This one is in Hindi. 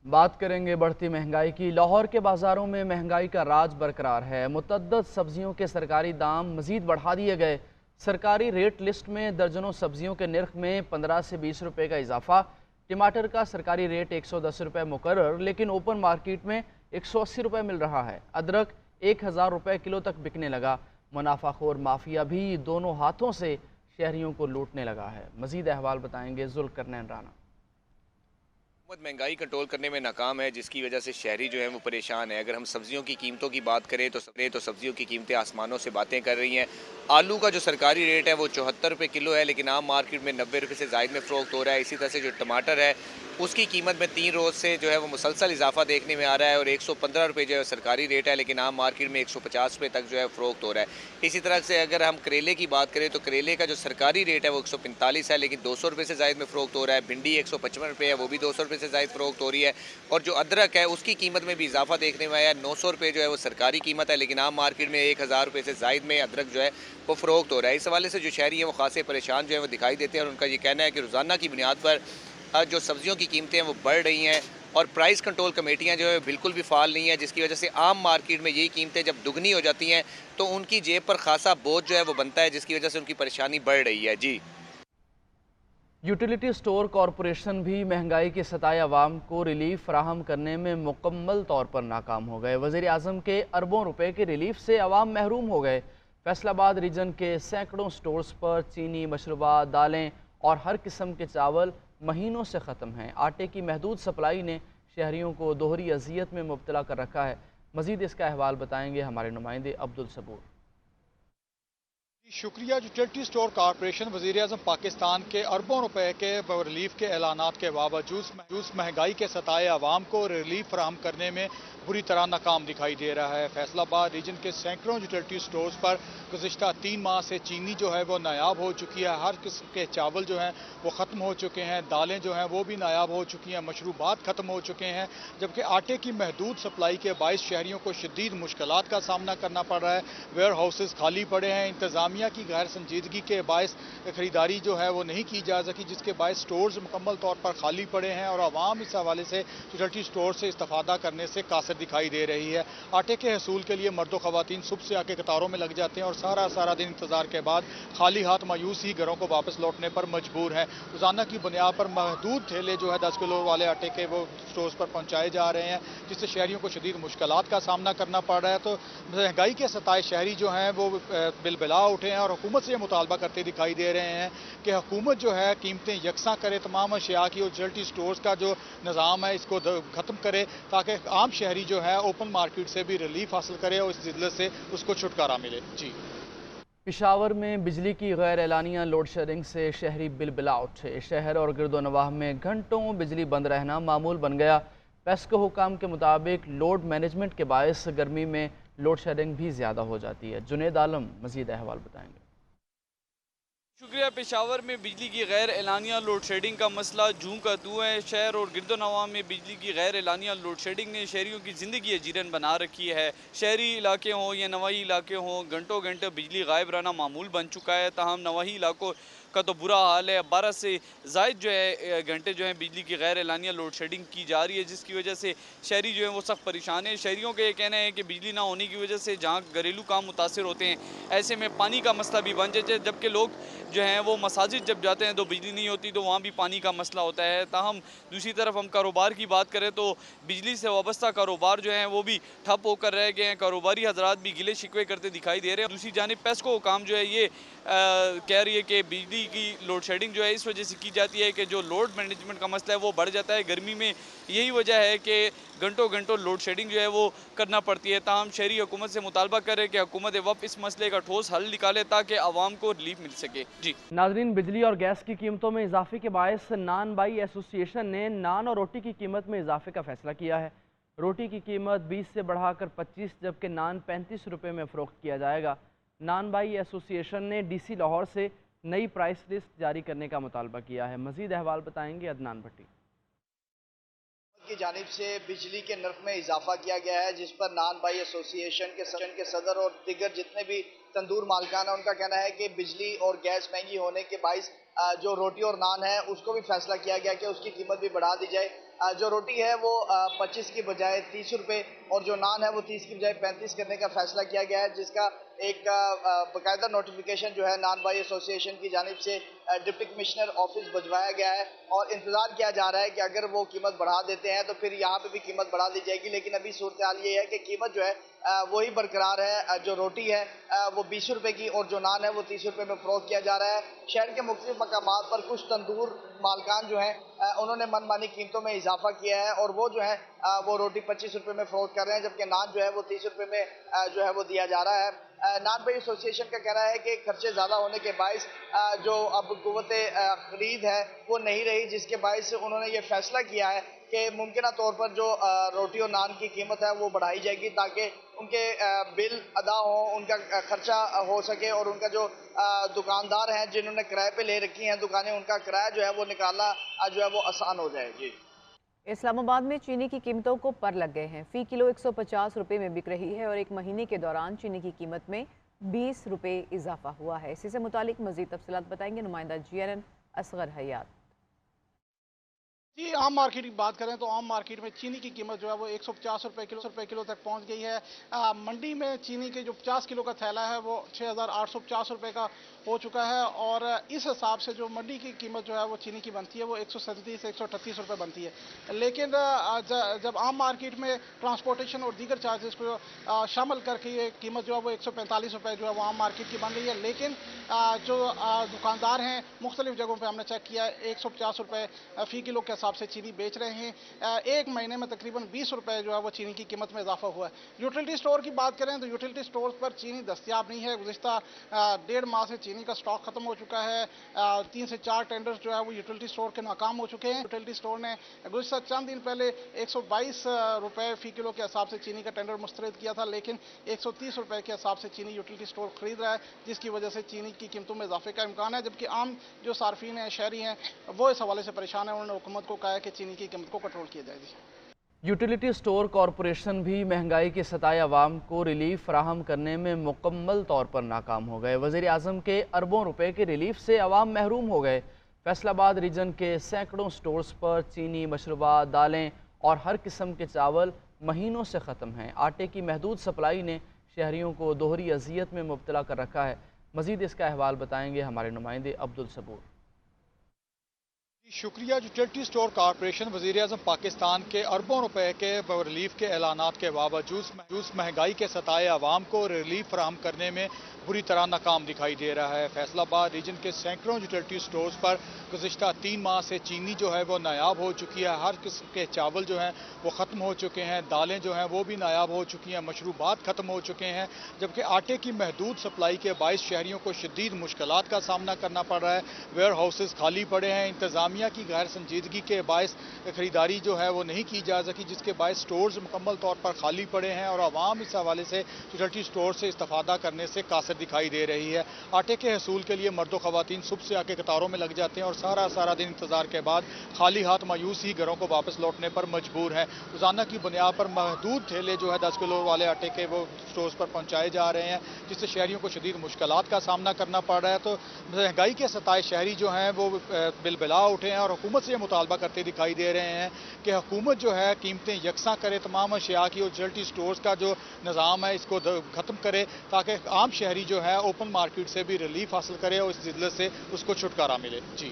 बात करेंगे बढ़ती महंगाई की। लाहौर के बाज़ारों में महंगाई का राज बरकरार है। मुतअद्दद सब्जियों के सरकारी दाम मज़ीद बढ़ा दिए गए। सरकारी रेट लिस्ट में दर्जनों सब्जियों के नर्ख में 15 से 20 रुपये का इजाफा। टमाटर का सरकारी रेट 110 रुपये मुकर्रर, लेकिन ओपन मार्केट में 180 रुपये मिल रहा है। अदरक 1000 रुपये किलो तक बिकने लगा। मुनाफाखोर माफिया भी दोनों हाथों से शहरियों को लूटने लगा है। मज़ीद अहवाल बताएंगे जुल्करनैन राना। हुकूमत महंगाई कंट्रोल करने में नाकाम है, जिसकी वजह से शहरी जो है वो परेशान है। अगर हम सब्जियों की कीमतों की बात करें तो सब्जियों की कीमतें आसमानों से बातें कर रही हैं। आलू का जो सरकारी रेट है वो 74 रुपये किलो है, लेकिन आम मार्केट में 90 रुपये से ज़ायद में फ़रोख्त हो रहा है। इसी तरह से जो टमाटर है उसकी कीमत में 3 रोज़ से जो है वो मुसलसल इजाफा देखने में आ रहा है और 115 रुपये जो है सरकारी रेट है, लेकिन आम मार्केट में 150 रुपये तक जो है फ़रोख्त हो रहा है। इसी तरह से अगर हम करेले की बात करें तो करेले का जो सरकारी रेट है वो 145 है, लेकिन 200 रुपये से ज़ायद में फ़रोख्त हो रहा है। भिंडी 155 रुपये है, वो भी 200 रुपये से ज़ायद फ़रोख्त हो रही है। और जो अदरक है उसकी कीमत में भी इजाफा देखने में आया है। 900 रुपये जो है वो सरकारी कीमत है, लेकिन आम मार्केट में 1000 रुपये से ज़ायद में अदरक जो है वो फ़रोख्त हो रहा है। इस हवाले से जो शहरी हैं वो खासे परेशान जो है वो दिखाई देते हैं और उनका ये कहना है कि रोज़ाना की बुनियाद पर जो सब्जियों की कीमतें हैं वो बढ़ रही हैं और प्राइस कंट्रोल कमेटियां जो है बिल्कुल भी फ़ाल नहीं है, जिसकी वजह से आम मार्केट में यही कीमतें जब दुगनी हो जाती हैं तो उनकी जेब पर खासा बोझ जो है वो बनता है, जिसकी वजह से उनकी परेशानी बढ़ रही है। जी। यूटिलिटी स्टोर कॉरपोरेशन भी महंगाई के सताए अवाम को रिलीफ फराहम करने में मुकम्मल तौर पर नाकाम हो गए। वज़ीर आज़म के अरबों रुपए के रिलीफ से अवाम महरूम हो गए। फैसलाबाद रीजन के सैकड़ों स्टोर्स पर चीनी, मशरूबात, दालें और हर किस्म के चावल महीनों से ख़त्म हैं। आटे की महदूद सप्लाई ने शहरियों को दोहरी अजियत में मुब्तला कर रखा है। मज़ीद इसका अहवाल बताएंगे हमारे नुमाइंदे अब्दुल सबूर। शुक्रिया। यूटिलिटी स्टोर कॉरपोरेशन वज़ीर आज़म पाकिस्तान के अरबों रुपए के रिलीफ के ऐलानात के बावजूद महंगाई के सताए आवाम को रिलीफ फराहम करने में बुरी तरह नाकाम दिखाई दे रहा है। फैसलाबाद रीजन के सैकड़ों यूटिलिटी स्टोर्स पर गुज़िश्ता 3 माह से चीनी जो है वो नायाब हो चुकी है। हर किस्म के चावल जो हैं वो ख़त्म हो चुके हैं। दालें जो हैं वो भी नायाब हो चुकी हैं। मशरूबात ख़त्म हो चुके हैं। जबकि आटे की महदूद सप्लाई के बायस शहरियों को शदीद मुश्किलात का सामना करना पड़ रहा है। वेयर हाउसेज खाली पड़े हैं। इंतज़ामिया की गैर संजीदगी के बायस खरीदारी जो है वो नहीं की जा सकी, जिसके बायस स्टोर्स मुकम्मल तौर पर खाली पड़े हैं और आवाम इस हवाले से यूटिलिटी स्टोर से इस्तेफादा करने से कासिर दिखाई दे रही है। आटे के हसूल के लिए मर्द ख़वातीन सुबह से आके कतारों में लग जाते हैं और सारा दिन इंतजार के बाद खाली हाथ मायूस ही घरों को वापस लौटने पर मजबूर हैं। रोजाना की बुनियाद पर महदूद थैले जो है 10 किलो वाले आटे के वो स्टोर्स पर पहुंचाए जा रहे हैं, जिससे शहरियों को शदीद मुश्किलात का सामना करना पड़ रहा है। तो महंगाई के सताए शहरी जो हैं वो बिलबिला उठे हैं और हुकूमत से ये मुतालबा करते दिखाई दे रहे हैं कि हुकूमत जो है कीमतें यकसा करे, तमाम अशिया की और यूटिलिटी स्टोर्स का जो निज़ाम है इसको ख़त्म करे, ताकि आम शहरी जो है ओपन मार्केट से भी रिलीफ हासिल करे और इस जिल्लत से उसको छुटकारा मिले। जी। पेशावर में बिजली की गैर एलानिया लोड शेडिंग से शहरी बिलबिला उठे। शहर और गिरदोनवाह में घंटों बिजली बंद रहना मामूल बन गया। पेस्को हुकाम के मुताबिक लोड मैनेजमेंट के बायस गर्मी में लोड शेडिंग भी ज़्यादा हो जाती है। जुनेद आलम मज़ीद अहवाल बताएंगे। शुक्रिया। पेशावर में बिजली की गैर एलानिया लोड शेडिंग का मसला जूं का तू है। शहर और गिरदोनवा में बिजली की गैर एलानिया लोड शेडिंग ने शहरियों की ज़िंदगी अजीरन बना रखी है। शहरी इलाके हों या नवाही इलाके हों, घंटों घंटे बिजली गायब रहना मामूल बन चुका है। ताहम नवाही इलाकों का तो बुरा हाल है। 12 से ज़ायद जो है घंटे जो है बिजली की गैर एलानिया लोड शेडिंग की जा रही है, जिसकी वजह से शहरी जो है वो सख्त परेशान है। शहरियों का ये कहना है कि बिजली ना होने की वजह से जहाँ घरेलू काम मुतासर होते हैं, ऐसे में पानी का मसला भी बन जाए। जबकि लोग जो हैं वो मसाजिद जब जाते हैं तो बिजली नहीं होती, तो वहाँ भी पानी का मसला होता है। ताहम दूसरी तरफ हम कारोबार की बात करें तो बिजली से वाबस्ता कारोबार जो हैं वो भी ठप होकर रह गए हैं। कारोबारी हजरात भी गिले शिकवे करते दिखाई दे रहे हैं। दूसरी जानिब पेस्को काम जो है ये कह रही है कि बिजली की लोड शेडिंग जो है इस वजह से की जाती है कि जो लोड मैनेजमेंट का मसला है वो बढ़ जाता है गर्मी में। यही वजह है कि घंटों घंटों लोड शेडिंग जो है वो करना पड़ती है। ताहम शहरी हुकूमत से मुतालबा करे कि हुकूमत वक्त इस मसले का ठोस हल निकाले ताकि आवाम को रिलीफ मिल सके। जी नाजरीन, बिजली और गैस की कीमतों में इजाफे के बायस नान बाई एसोसिएशन ने नान और रोटी की कीमत में इजाफे का फैसला किया है। रोटी की कीमत 20 से बढ़ाकर 25, जबकि नान 35 रुपये में फ़रोख्त किया जाएगा। नान बाई एसोसिएशन ने DC लाहौर से नई प्राइस लिस्ट जारी करने का मुतालबा किया है। मज़ीद अहवाल बताएंगे अदनान भट्टी। की जानिब से बिजली के नर्ख में इजाफा किया गया है, जिस पर नान बाई एसोसिएशन के सदर और दिगर जितने भी तंदूर मालिकान है उनका कहना है कि बिजली और गैस महंगी होने के बाइस जो रोटी और नान है उसको भी फैसला किया गया कि उसकी कीमत भी बढ़ा दी जाए। जो रोटी है वो 25 की बजाय 30 रुपये और जो नान है वो 30 की बजाय 35 करने का फैसला किया गया है, जिसका एक बाकायदा नोटिफिकेशन जो है नान बाई एसोसिएशन की जानिब से डिप्टी कमिश्नर ऑफिस भिजवाया गया है और इंतजार किया जा रहा है कि अगर वो कीमत बढ़ा देते हैं तो फिर यहाँ पे भी कीमत बढ़ा दी जाएगी। लेकिन अभी सूरत हाल ये है कि कीमत जो है वही बरकरार है। जो रोटी है वो 20 रुपये की और जो नान है वो 30 रुपये में फरोख्त किया जा रहा है। शहर के मुख्तलिफ मकामात पर कुछ तंदूर मालकान जो हैं उन्होंने मनमानी कीमतों में इजाफा किया है और वो जो है वो रोटी 25 रुपये में फरोख्त कर रहे हैं, जबकि नान जो है वो 30 रुपये में जो है वो दिया जा रहा है। नान बाई एसोसिएशन का कहना है कि खर्चे ज़्यादा होने के बायस जो अब कुव्वत खरीद है वो नहीं रही, जिसके बायस उन्होंने ये फैसला किया है कि मुमकिन तौर पर जो रोटी और नान की कीमत है वो बढ़ाई जाएगी ताकि उनके बिल अदा हो, उनका खर्चा हो सके और उनका जो दुकानदार हैं जिन्होंने किराए पे ले रखी हैं दुकानें, उनका किराया जो है वो निकालना जो है वो आसान हो जाए। जी, इस्लामाबाद में चीनी की कीमतों को पर लग गए हैं। फ़ी किलो 150 रुपये में बिक रही है और एक महीने के दौरान चीनी की कीमत में 20 रुपये इजाफा हुआ है। इसी से मुतालिक मज़ीद तफसीलात बताएंगे नुमाइंदा GNN असगर हयात। जी, आम मार्केट की बात करें तो आम मार्केट में चीनी की कीमत जो है वो 150 रुपये किलो तक पहुंच गई है। मंडी में चीनी के जो 50 किलो का थैला है वो 6,850 रुपये का हो चुका है और इस हिसाब से जो मंडी की कीमत जो है वो चीनी की बनती है वो 137 से 138 रुपये बनती है। लेकिन जब आम मार्केट में ट्रांसपोर्टेशन और दीगर चार्जेस को शामिल करके ये कीमत जो है वो 145 रुपये जो है वो आम मार्केट की बन रही है। लेकिन जो दुकानदार हैं मुख्तलिफ जगहों पर हमने चेक किया 150 रुपये फ़ी किलो के हिसाब से चीनी बेच रहे हैं। एक महीने में तकरीबन 20 रुपये जो है वो चीनी की कीमत में इजाफा हुआ है। यूटिलिटी स्टोर की बात करें तो यूटिलिटी स्टोर पर चीनी दस्तयाब नहीं है। गुज़िश्ता 1.5 माह से चीनी का स्टॉक खत्म हो चुका है। 3 से 4 टेंडर्स जो है वो यूटिलिटी स्टोर के नाकाम हो चुके हैं। यूटिलिटी स्टोर ने गुज़िश्ता चंद दिन पहले 122 रुपये फ़ी किलो के हिसाब से चीनी का टेंडर मुस्तरद किया था, लेकिन 130 रुपये के हिसाब से चीनी यूटिलिटी स्टोर खरीद रहा है, जिसकी वजह से चीनी की कीमतों में इजाफे का इम्कान है। जबकि आम जो सार्फिन हैं, शहरी हैं, वो इस हवाले से परेशान है। उन्होंने हुकूमत को कहा है कि चीनी की कीमत को कंट्रोल किया जाएगी। यूटिलिटी स्टोर कॉरपोरेशन भी महंगाई के सताए अवाम को रिलीफ फराहम करने में मुकम्मल तौर पर नाकाम हो गए। वज़ीर आज़म के अरबों रुपए के रिलीफ से अवाम महरूम हो गए। फैसलाबाद रीजन के सैकड़ों स्टोर्स पर चीनी, मशरूबात, दालें और हर किस्म के चावल महीनों से ख़त्म हैं। आटे की महदूद सप्लाई ने शहरियों को दोहरी अजियत में मुब्तला कर रखा है। मज़ीद इसका अहवाल बताएंगे हमारे नुमाइंदे अब्दुल सबूर। शुक्रिया। यूटिलिटी स्टोर कॉरपोरेशन वज़ीर आज़म पाकिस्तान के अरबों रुपए के रिलीफ के ऐलानात के बावजूद महंगाई के सताए अवाम को रिलीफ फराहम करने में बुरी तरह नाकाम दिखाई दे रहा है। फैसलाबाद रीजन के सैकड़ों यूटिलिटी स्टोर्स पर गुज़िश्ता 3 माह से चीनी जो है वो नायाब हो चुकी है। हर किस्म के चावल जो हैं वो ख़त्म हो चुके हैं, दालें जो हैं वो भी नायाब हो चुकी हैं, मशरूबात ख़त्म हो चुके हैं। जबकि आटे की महदूद सप्लाई के बायस शहरियों को शदीद मुश्किलात का सामना करना पड़ रहा है। वेयर हाउसेस खाली पड़े हैं। इंतज़ामिया की गैर संजीदगी के बायस खरीदारी जो है वो नहीं की जा सकी, जिसके बायस स्टोर्स मुकम्मल तौर पर खाली पड़े हैं और आवाम इस हवाले से यूटिलिटी स्टोर से इस्तेफादा करने से कासिर दिखाई दे रही है। आटे के हसूल के लिए मर्द व ख़वातीन सुबह से आके कतारों में लग जाते हैं और सारा दिन इंतजार के बाद खाली हाथ मायूस ही घरों को वापस लौटने पर मजबूर हैं। रोजाना की बुनियाद पर महदूद थैले जो है 10 किलो वाले आटे के वो स्टोर्स पर पहुंचाए जा रहे हैं, जिससे शहरियों को शदीद मुश्किलात का सामना करना पड़ रहा है। तो महंगाई के सताए शहरी जो हैं वो बिलबिला उठे हैं और हुकूमत से मुतालबा करते दिखाई दे रहे हैं कि हुकूमत जो है कीमतें यकसा करे, तमाम अशिया की और यूटिलिटी स्टोर्स का जो निज़ाम है इसको ख़त्म करे, ताकि आम शहरी जो है ओपन मार्केट से भी रिलीफ हासिल करे और इस जिल्लत से उसको छुटकारा मिले। जी।